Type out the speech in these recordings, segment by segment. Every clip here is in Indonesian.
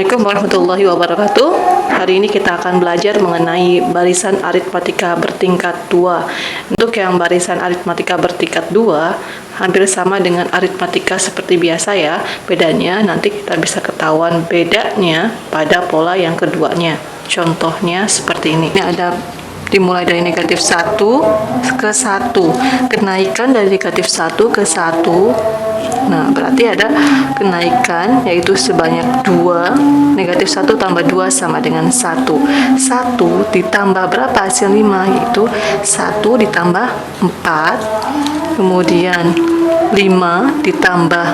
Assalamualaikum warahmatullahi wabarakatuh. Hari ini kita akan belajar mengenai barisan aritmatika bertingkat 2. Untuk yang barisan aritmatika bertingkat 2 hampir sama dengan aritmatika seperti biasa ya. Bedanya nanti kita bisa ketahuan bedanya pada pola yang keduanya. Contohnya seperti ini. Ini ada dimulai dari negatif 1 ke 1. Kenaikan dari negatif 1 ke 1. Nah, berarti ada kenaikan yaitu sebanyak 2. Negatif 1 tambah 2 sama dengan 1. 1 ditambah berapa hasil 5? Yaitu 1 ditambah 4. Kemudian 5 ditambah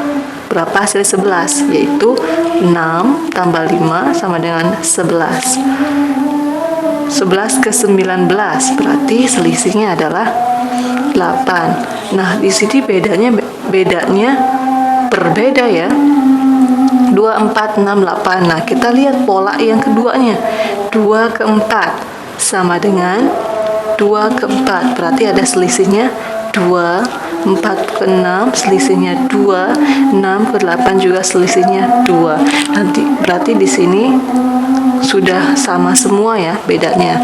berapa hasil 11? Yaitu 6 tambah 5 sama dengan 11. 11 ke 19 berarti selisihnya adalah 8. Nah, di sini bedanya berbeda ya. 2, 4, 6, 8. Nah, kita lihat pola yang keduanya. 2 ke 4 sama dengan 2 ke 4. Berarti ada selisihnya 2. 4 ke 6 selisihnya 2. 6 ke 8 juga selisihnya 2. Nanti berarti di sini sudah sama semua ya bedanya.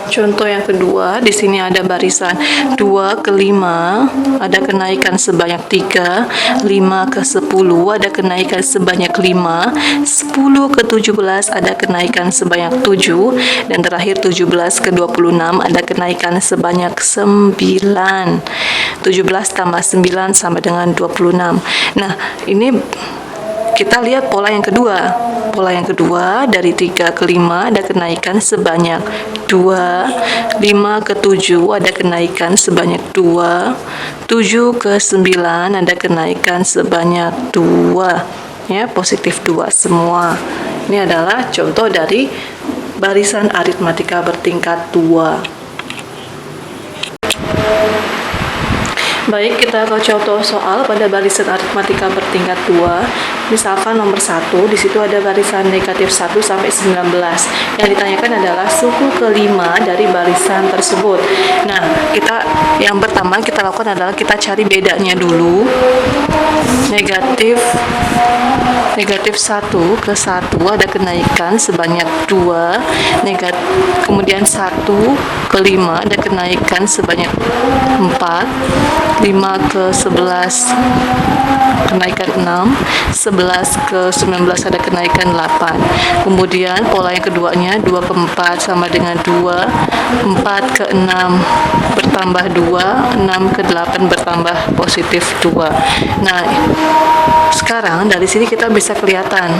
Contoh yang kedua, di sini ada barisan 2 ke 5, ada kenaikan sebanyak 3, 5 ke 10, ada kenaikan sebanyak 5, 10 ke 17, ada kenaikan sebanyak 7, dan terakhir 17 ke 26, ada kenaikan sebanyak 9. 17 tambah 9 sama dengan 26. Nah, ini kita lihat pola yang kedua. Pola yang kedua dari 3 ke 5 ada kenaikan sebanyak 2, 5 ke 7 ada kenaikan sebanyak 2, 7 ke 9 ada kenaikan sebanyak 2. Ya, positif 2 semua. Ini adalah contoh dari barisan aritmatika bertingkat 2. Baik, kita ke contoh soal pada barisan aritmatika bertingkat 2. Misalkan nomor 1, di situ ada barisan negatif 1 sampai 19. Yang ditanyakan adalah suku kelima dari barisan tersebut. Nah, yang pertama kita lakukan adalah kita cari bedanya dulu. Negatif 1 ke 1 ada kenaikan sebanyak 2. Kemudian 1 ke 5 ada kenaikan sebanyak 4. 5 ke 11 kenaikan 6, 11 ke 19 ada kenaikan 8. Kemudian pola yang keduanya 2 ke 4 sama dengan 2, 4 ke 6 bertambah 2, 6 ke 8 bertambah positif 2. Nah, sekarang dari sini kita bisa kelihatan.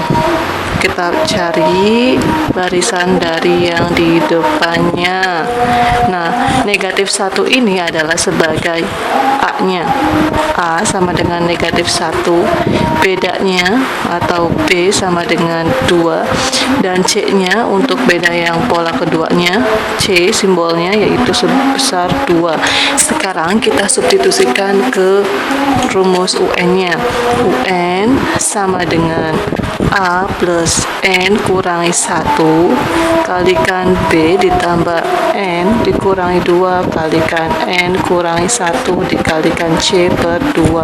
Kita cari barisan dari yang di depannya. Nah, negatif 1 ini adalah sebagai A-nya. A sama dengan negatif 1. Bedanya atau B sama dengan 2. Dan C-nya untuk beda yang pola keduanya, C simbolnya yaitu sebesar 2. Sekarang kita substitusikan ke rumus UN-nya. UN sama dengan A plus N kurangi 1 kalikan B ditambah N dikurangi 2 kalikan N kurangi 1 dikalikan C per 2.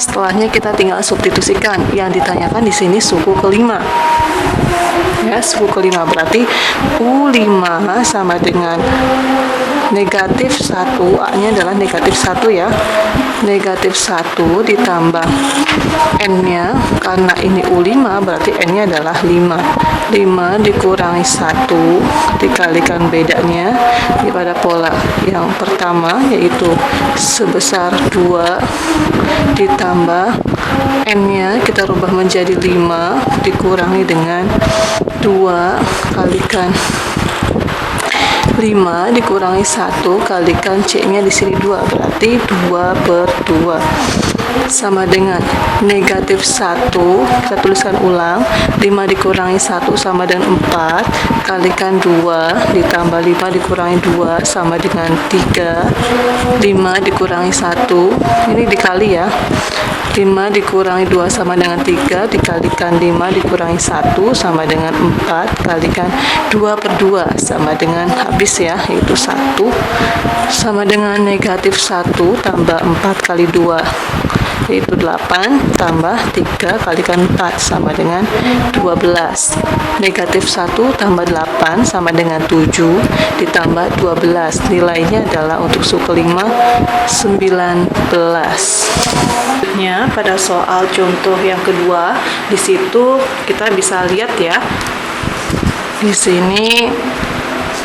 Setelahnya kita tinggal substitusikan. Yang ditanyakan di sini suku kelima. Ya, suku kelima berarti U5 sama dengan negatif 1, A-nya adalah negatif 1 ya. Negatif 1 ditambah N-nya, karena ini U5 berarti N-nya adalah 5. 5 dikurangi 1 dikalikan bedanya pada pola yang pertama yaitu sebesar 2 ditambah N-nya kita rubah menjadi 5 dikurangi dengan 2 kalikan 5 dikurangi 1 kalikan C-nya di sini 2 berarti 2 per 2 sama dengan negatif 1. Kita tuliskan ulang. 5 dikurangi 1 sama dengan 4 kalikan 2 ditambah 5 dikurangi 2 sama dengan 3. 5 dikurangi 1 ini dikali ya. 5 dikurangi 2 sama dengan 3 dikalikan 5 dikurangi 1 sama dengan 4 kalikan 2 per 2 sama dengan habis ya, yaitu 1 sama dengan negatif 1 tambah 4 kali 2 yaitu 8 tambah 3 kalikan 4 sama dengan 12. Negatif 1 tambah 8 sama dengan 7 ditambah 12. Nilainya adalah untuk suku kelima 19. Selanjutnya pada soal contoh yang kedua, di situ kita bisa lihat ya. Di sini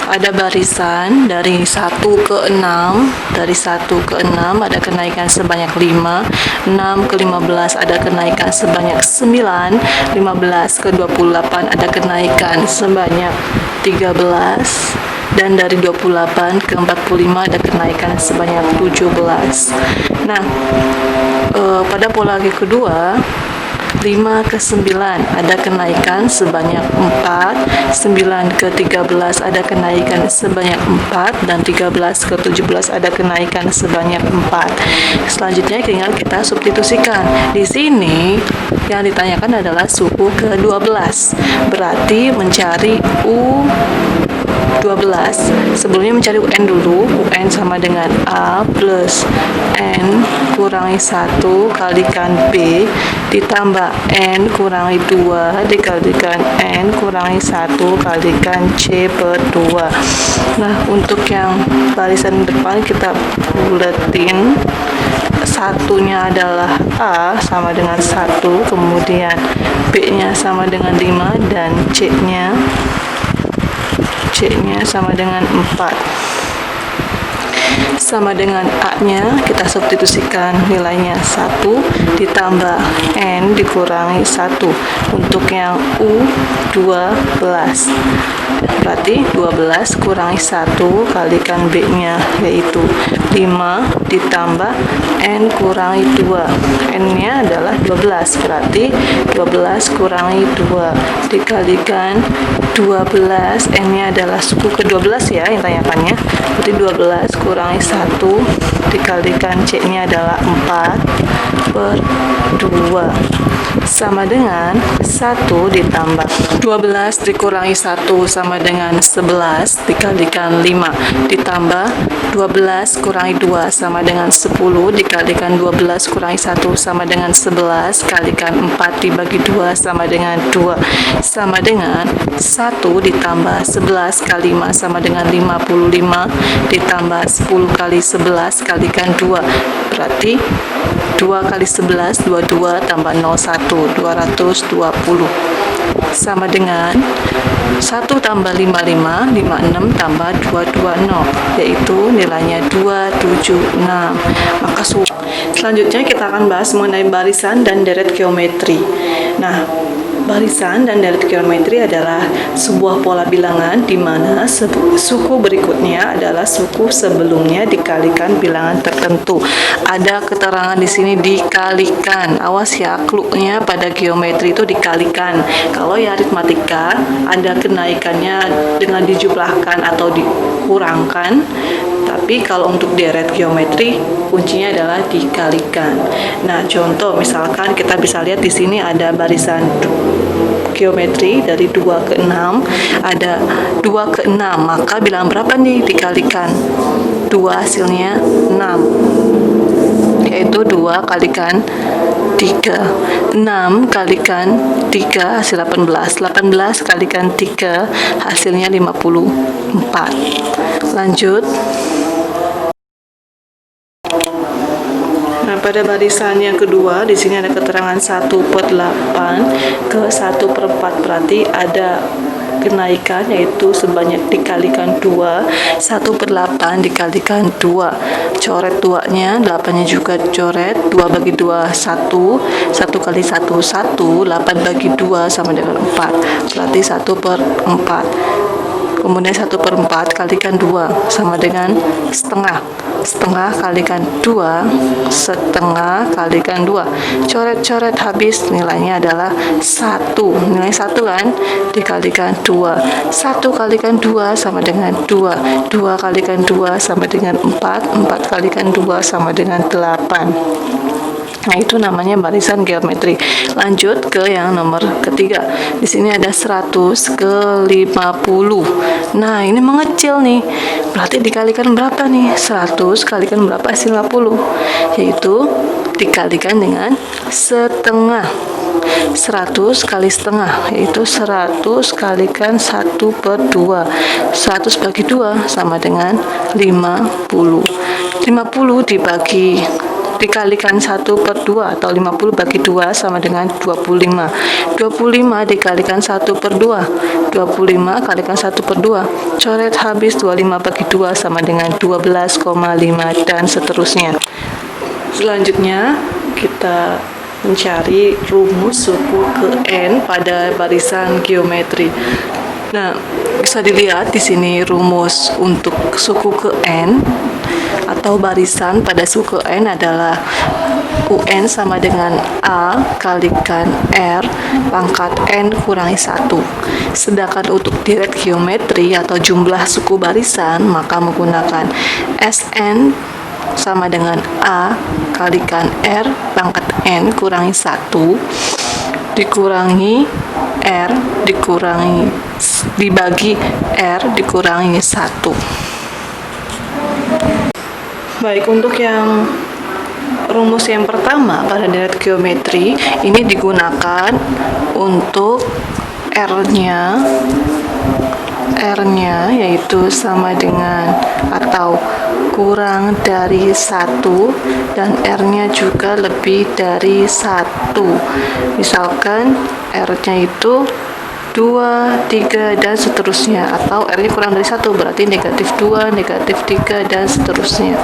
ada barisan dari 1 ke 6. Dari 1 ke 6 ada kenaikan sebanyak 5, 6 ke 15 ada kenaikan sebanyak 9, 15 ke 28 ada kenaikan sebanyak 13, dan dari 28 ke 45 ada kenaikan sebanyak 17. Nah, pada pola kedua, 5 ke 9 ada kenaikan sebanyak 4, 9 ke 13 ada kenaikan sebanyak 4, dan 13 ke 17 ada kenaikan sebanyak 4. Selanjutnya tinggal kita substitusikan. Di sini yang ditanyakan adalah suku ke-12. Berarti mencari U12. Sebelumnya mencari UN dulu. UN sama dengan A plus N kurangi 1 kalikan B ditambah N kurangi 2 dikalikan N kurangi 1 kalikan C per 2. Nah, untuk yang barisan depan kita buletin. Satunya adalah A sama dengan 1, kemudian B-nya sama dengan 5, dan C-nya sama dengan 4. Sama dengan A-nya kita substitusikan, nilainya 1 ditambah N dikurangi 1 untuk yang U12. Berarti 12 kurangi 1 kalikan B-nya yaitu 5 ditambah N kurangi 2. N-nya adalah 12, berarti 12 kurangi 2 dikalikan 12. N-nya adalah suku ke-12 ya yang tanyakannya. Berarti 12 kurangi 1 dikalikan C-nya adalah 4 per 2 sama dengan 1 ditambah 12 dikurangi 1 sama dengan 11 dikalikan 5 ditambah 12 kurangi 2 sama dengan 10 dikalikan 12 kurangi 1 sama dengan 11 kalikan 4 dibagi 2 sama dengan 2 sama dengan 1 ditambah 11 kali 5 sama dengan 55 ditambah 10 kali 11 kalikan 2, berarti 2 kali 11 22 tambah 01 220 sama dengan 1 tambah 55 56 tambah 220 yaitu nilainya 276. Maka selanjutnya kita akan bahas mengenai barisan dan deret geometri. Nah, barisan dan deret geometri adalah sebuah pola bilangan di mana suku berikutnya adalah suku sebelumnya dikalikan bilangan tertentu. Ada keterangan di sini dikalikan. Awas ya, clue-nya pada geometri itu dikalikan. Kalau ya aritmatika ada kenaikannya dengan dijumlahkan atau dikurangkan. Tapi kalau untuk deret geometri kuncinya adalah dikalikan. Nah, contoh misalkan kita bisa lihat di sini ada barisan geometri dari 2 ke 6, ada 2 ke 6, maka bilangan berapa nih dikalikan 2 hasilnya 6, yaitu 2 kalikan 3, 6 kalikan 3 hasil 18, 18 kalikan 3 hasilnya 54. Lanjut. Nah, pada barisan yang kedua di sini ada keterangan 1/8 ke 1/4, berarti ada kenaikan yaitu sebanyak dikalikan 2, 1/8 dikalikan 2. Coret 2-nya, 8-nya juga coret, 2 bagi 2 1, 1 kali 1 1, 8 bagi 2 sama dengan 4, berarti 1/4. Kemudian 1/4 kalikan 2 sama dengan setengah. Setengah kalikan 2, setengah kalikan 2. Coret-coret habis, nilainya adalah 1. Nilai 1 kan? Dikalikan 2. 1 kalikan 2 sama dengan 2. 2 kalikan 2 sama dengan 4. 4 kalikan 2 sama dengan 8. Nah, itu namanya barisan geometri. Lanjut ke yang nomor ketiga. Di sini ada 100 ke 50. Nah, ini mengecil nih. Berarti dikalikan berapa nih? 100 kalikan berapa hasil 50? Yaitu dikalikan dengan setengah. 100 kali setengah, yaitu 100 kalikan 1/2. 100 bagi 2 sama dengan 50. 50 dikalikan 1/2 atau 50 bagi 2 sama dengan 25. 25 dikalikan 1/2. 25 kalikan 1/2. Coret habis 25 bagi 2 sama dengan 12,5 dan seterusnya. Selanjutnya kita mencari rumus suku ke N pada barisan geometri. Nah, bisa dilihat di sini rumus untuk suku ke N atau barisan pada suku N adalah UN sama dengan A kalikan R pangkat N kurangi 1. Sedangkan untuk direct geometri atau jumlah suku barisan, maka menggunakan SN sama dengan A kalikan R pangkat N kurangi 1 dikurangi R dibagi R dikurangi 1. Baik, untuk yang rumus yang pertama pada direct geometri ini digunakan untuk R-nya yaitu sama dengan atau kurang dari 1 dan R-nya juga lebih dari 1. Misalkan R-nya itu 2, 3, dan seterusnya, atau R-nya kurang dari 1 berarti negatif 2, negatif 3, dan seterusnya.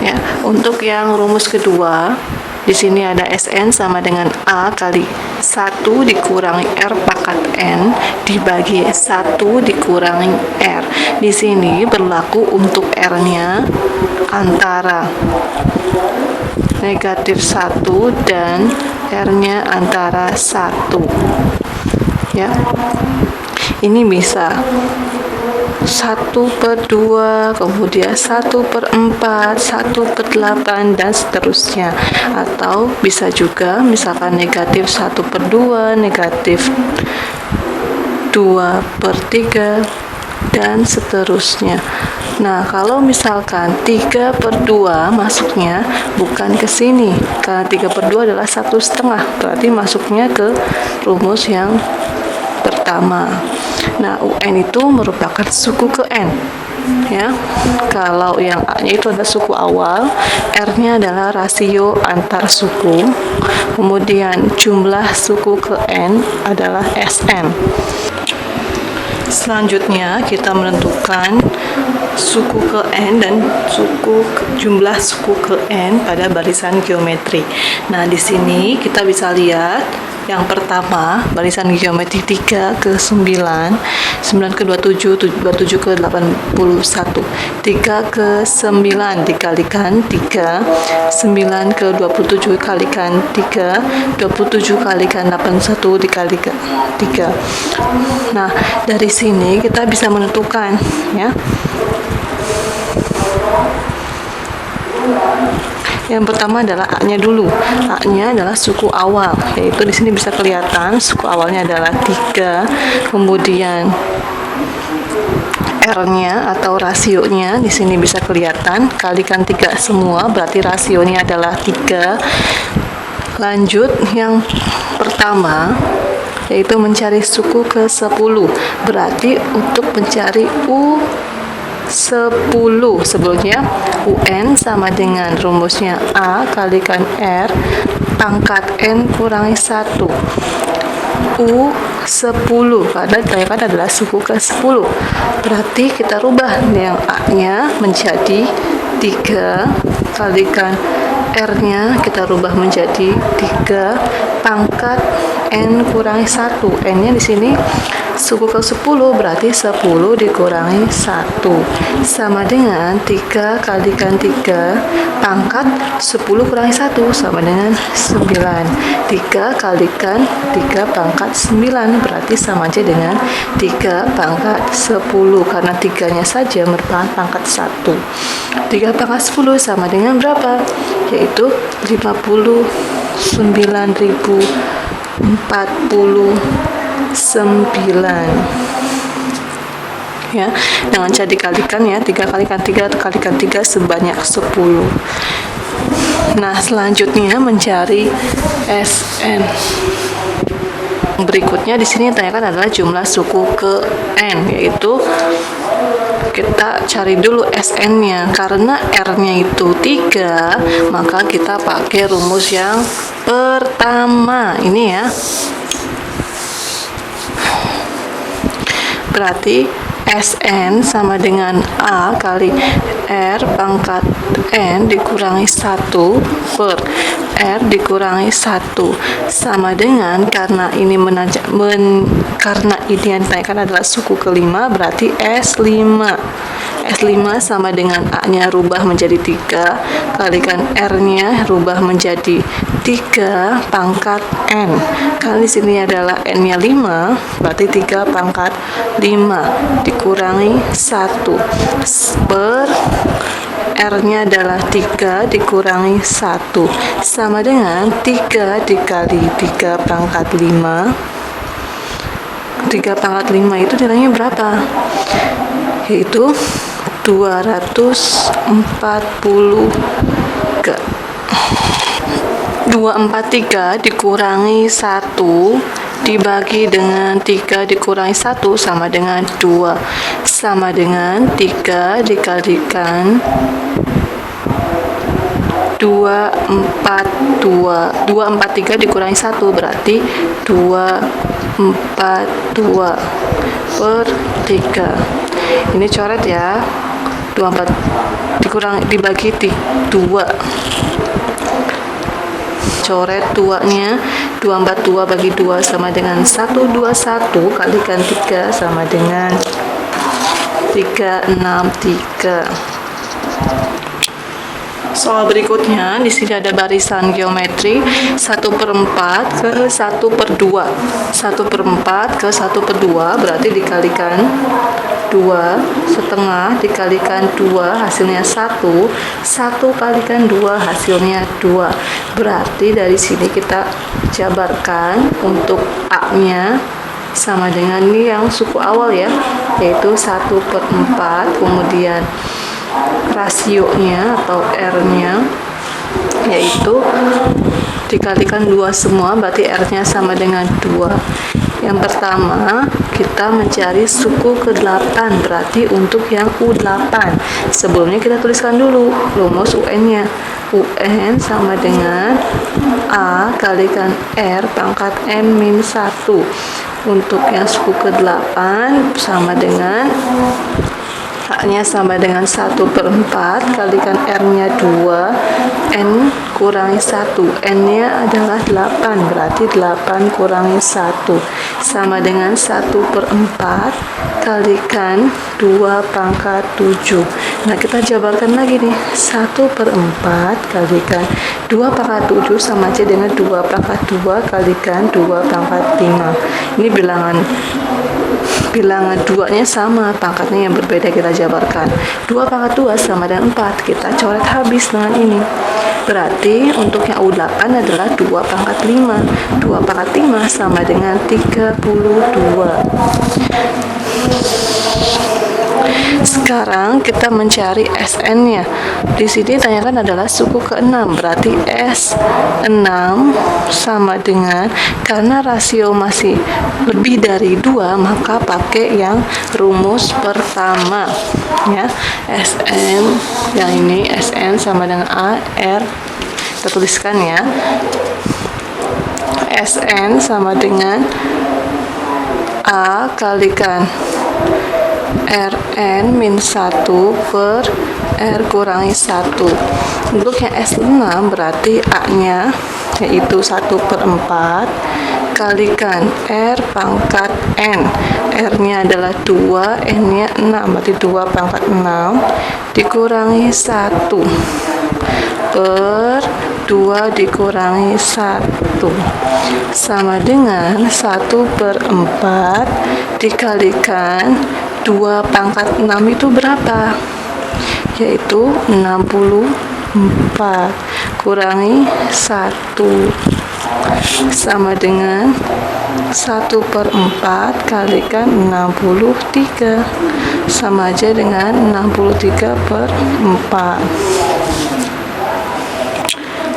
Ya, untuk yang rumus kedua, di sini ada SN sama dengan A kali 1 dikurangi R pangkat N dibagi 1 dikurangi R. Di sini berlaku untuk R-nya antara negatif 1 dan R-nya antara 1. Ya, ini bisa 1/2, kemudian 1/4, 1/8, dan seterusnya. Atau bisa juga misalkan negatif 1/2, negatif 2/3, dan seterusnya. Nah, kalau misalkan 3/2 masuknya bukan ke sini, karena 3/2 adalah 1/2, berarti masuknya ke rumus yang pertama. Nah, UN itu merupakan suku ke N. Ya, kalau yang A-nya itu adalah suku awal, R-nya adalah rasio antar suku, kemudian jumlah suku ke N adalah SN. Selanjutnya kita menentukan suku ke N dan jumlah suku ke N pada barisan geometri. Nah, di sini kita bisa lihat yang pertama, barisan geometri 3 ke 9, 9 ke 27, 27 ke 81, 3 ke 9 dikalikan 3, 9 ke 27 kalikan 3, 27 kalikan 81 dikalikan 3. Nah, dari sini kita bisa menentukan, ya. Yang pertama adalah A-nya dulu. A-nya adalah suku awal, yaitu di sini bisa kelihatan suku awalnya adalah 3, kemudian R-nya atau rasionya di sini bisa kelihatan, kalikan 3 semua berarti rasionya adalah 3. Lanjut yang pertama yaitu mencari suku ke 10. Berarti untuk mencari U10 sebelumnya UN sama dengan rumusnya A kalikan R pangkat N kurangi 1. U10 karena ditanyakan adalah suku ke 10. Berarti kita rubah yang A-nya menjadi 3 kalikan R-nya kita rubah menjadi 3 pangkat N kurangi 1. N-nya di sini Suku ke 10 berarti 10 dikurangi 1 sama dengan 3 kalikan 3 pangkat 10 kurangi 1 sama dengan 9. 3 kalikan 3 pangkat 9 berarti sama aja dengan 3 pangkat 10 karena 3-nya saja merupakan pangkat 1. 3 pangkat 10 sama dengan berapa? Yaitu 59.049 ya, dengan cara dikalikan ya, 3 kalikan 3 atau kalikan 3 sebanyak 10. Nah, selanjutnya mencari SN. Berikutnya di sini ditanyakan adalah jumlah suku ke N, yaitu kita cari dulu SN-nya. Karena R-nya itu 3, maka kita pakai rumus yang pertama ini ya. Berarti SN sama dengan A kali R pangkat N dikurangi 1 per R dikurangi 1 sama dengan, karena ini karena ini yang ditanyakan adalah suku kelima, berarti S5. S5 sama dengan A-nya rubah menjadi 3 kalikan R-nya rubah menjadi 3 pangkat N. Kali sini adalah N-nya 5, berarti 3 pangkat 5 dikurangi 1 per R-nya adalah 3 dikurangi 1 sama dengan 3 dikali 3 pangkat 5. 3 pangkat 5 itu nilainya berapa? Yaitu 243 dikurangi 1 dibagi dengan 3 dikurangi 1 sama dengan 2 sama dengan 3 dikalikan 243 dikurangi 1 berarti 242 per 3. Ini coret ya, 24 dibagi 2, coret 2-nya, 242 bagi 2 sama dengan 121 kalikan 3 sama dengan 363. Soal berikutnya, di sini ada barisan geometri 1/4 ke 1/2. 1/4 ke 1/2 berarti dikalikan 2 setengah dikalikan 2 hasilnya 1. 1 kalikan 2 hasilnya 2. Berarti dari sini kita jabarkan untuk A-nya sama dengan ini yang suku awal ya, yaitu 1/4, kemudian rasionya atau R-nya yaitu dikalikan 2 semua, berarti R-nya sama dengan 2. Yang pertama kita mencari suku ke-8, berarti untuk yang U8 sebelumnya kita tuliskan dulu rumus UN-nya. UN sama dengan A kalikan R pangkat N min 1. Untuk yang suku ke-8 sama dengan A-nya sama dengan 1/4 kalikan R-nya 2, N kurangi 1. N-nya adalah 8, berarti 8 kurangi 1 sama dengan 1/4 kalikan 2 pangkat 7. Nah, kita jabarkan lagi nih, 1/4 kalikan 2 pangkat 7 sama aja dengan 2 pangkat 2 kalikan 2 pangkat 5. Ini bilangan 2-nya sama, pangkatnya yang berbeda kita jabarkan. 2 pangkat 2 sama dengan 4, kita coret habis dengan ini. Berarti untuk yang U8 adalah 2 pangkat 5. 2 pangkat 5 sama dengan 32. Sekarang kita mencari SN-nya. Di sini tanyakan adalah suku ke-6, berarti S6 sama dengan, karena rasio masih lebih dari 2, maka pakai yang rumus pertama ya. SN yang ini SN sama dengan A R, kita tuliskan ya. SN sama dengan A kalikan Rn min 1 per R kurangi 1. Untuk yang S6 berarti A-nya yaitu 1/4 dikalikan R pangkat N. R-nya adalah 2, N-nya 6, berarti 2 pangkat 6 dikurangi 1 per 2 dikurangi 1 sama dengan 1 per 4 dikalikan 2 pangkat 6 itu berapa? Yaitu 64 kurangi 1 sama dengan 1 per 4 kalikan 63 sama aja dengan 63 per 4.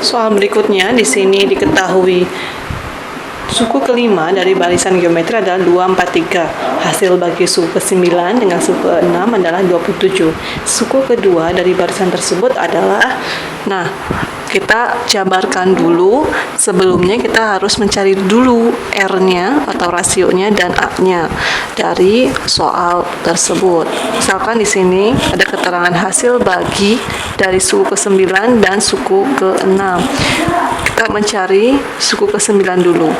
Soal berikutnya di sini diketahui suku kelima dari barisan geometri adalah 243. Hasil bagi suku ke-9 dengan suku ke-6 adalah 27. Suku kedua dari barisan tersebut adalah, nah, kita jabarkan dulu. Sebelumnya kita harus mencari dulu R-nya atau rasionya dan A-nya dari soal tersebut. Misalkan di sini ada keterangan hasil bagi dari suku ke-9 dan suku ke-6. Kita mencari suku ke-9 dulu.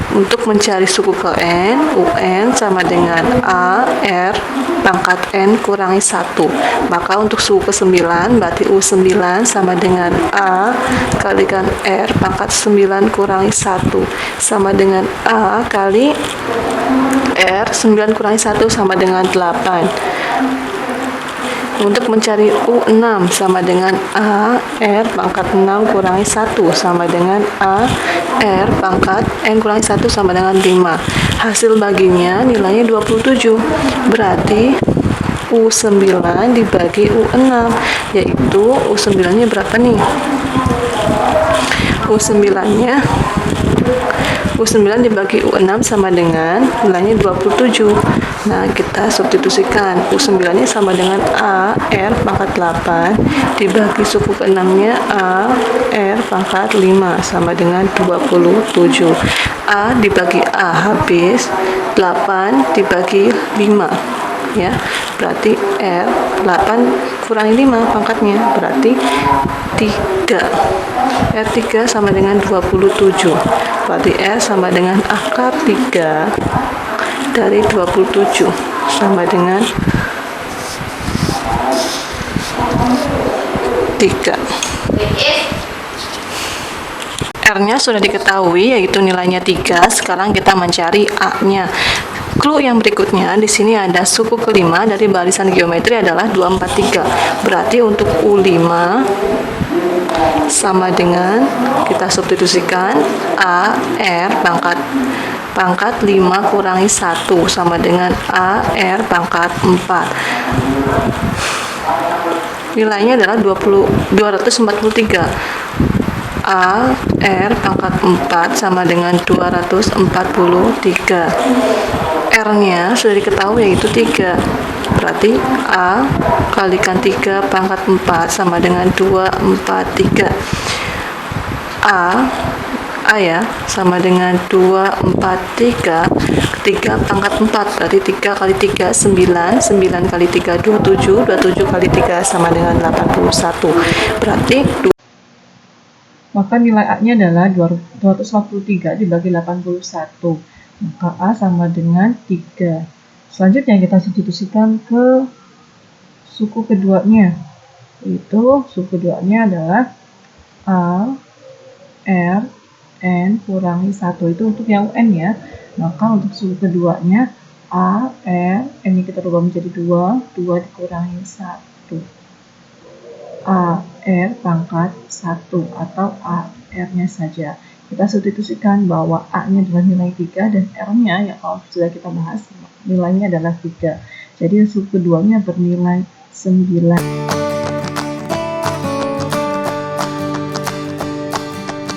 Untuk mencari suku ke-N, UN sama dengan A, R, pangkat N kurangi 1. Maka untuk suku ke-9 berarti U9 sama dengan A kalikan R pangkat 9 kurangi 1 sama dengan A kali R 9 kurangi 1 sama dengan 8. Untuk mencari U6 sama dengan A R pangkat 6 kurangi 1 sama dengan A R pangkat N kurangi 1 sama dengan 5. Hasil baginya nilainya 27. Berarti U9 dibagi U6, yaitu U9-nya berapa nih? U9 dibagi U6 sama dengan nilainya 27. Nah, kita substitusikan. U9-nya sama dengan A, R pangkat 8 dibagi suku ke-6-nya A, R pangkat 5 sama dengan 27. A dibagi A habis, 8 dibagi 5. Ya, berarti R 8 kurangi 5 pangkatnya berarti 3. R3 sama dengan 27. Berarti R sama dengan akar 3 dari 27 sama dengan 3. R-nya sudah diketahui yaitu nilainya 3. Sekarang kita mencari A-nya. Clue yang berikutnya di sini ada suku kelima dari barisan geometri adalah 243. Berarti untuk U5 sama dengan kita substitusikan A R pangkat 5 kurangi 1 sama dengan A R pangkat 4. Nilainya adalah 243. A R pangkat 4 sama dengan 243. R-nya sudah diketahui yaitu 3. Berarti A kalikan 3 pangkat 4 sama dengan 243. A ya sama dengan 243. 3 pangkat 4 berarti 3 kali 3 9, 9 kali 3 27, 27 kali 3 sama dengan 81. Berarti maka nilai A-nya adalah 243 dibagi 81. Maka A sama dengan 3. Selanjutnya kita substitusikan ke suku keduanya. Itu suku keduanya adalah A, R, N kurangi 1. Itu untuk yang UN ya. Maka untuk suku keduanya A, R, N kita rubah menjadi 2. 2 dikurangi 1. A, R pangkat 1 atau A, R-nya saja. Kita substitusikan bahwa A-nya adalah nilai 3 dan R-nya yang sudah kita bahas nilainya adalah 3. Jadi suku keduanya bernilai 9.